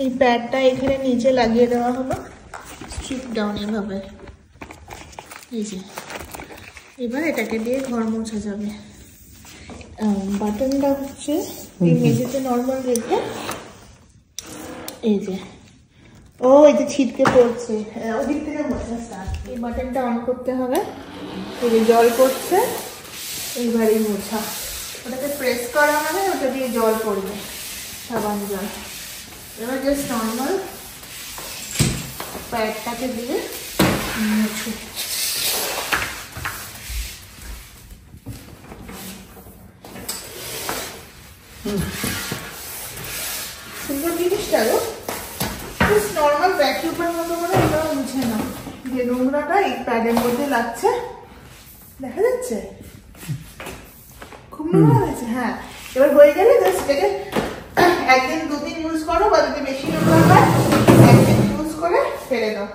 এই প্যাডটা এখানে নিচে লাগিয়ে দেওয়া হলো, স্ট্রিপ ডাউন এইভাবে। এই যে এবার এটাকে দিয়ে ঘর মোছা যাবে। বাটনটা হচ্ছে এই মেঝেতে নর্মাল রেখে, এই যে এই যে ছিটকে পড়ছে, ওদিক থেকে মোছা স্টার্ট। এই বাটনটা অন করতে হবে, এই যে জল পড়ছে, এইবারই মোছা। ওটাকে প্রেস করা হবে, ওটা দিয়ে জল পড়বে, সাবান জল। এবার জাস্ট নর্মাল প্যাডটাকে দিয়ে মুছে। সুন্দর জিনিসটা গো, নর্মাল ভ্যাকিউমের মতো করে এটাও মুছে না, যে নোংরাটা এই প্যাডের মধ্যে লাগছে, দেখা যাচ্ছে খুব নোংরা হয়েছে। হ্যাঁ, এবার হয়ে গেলে জাস্ট এটাকে একদিন দুদিন ইউজ করো, বা যদি বেশি নোংরা হয় একদিন ইউজ করে ফেলে দাও।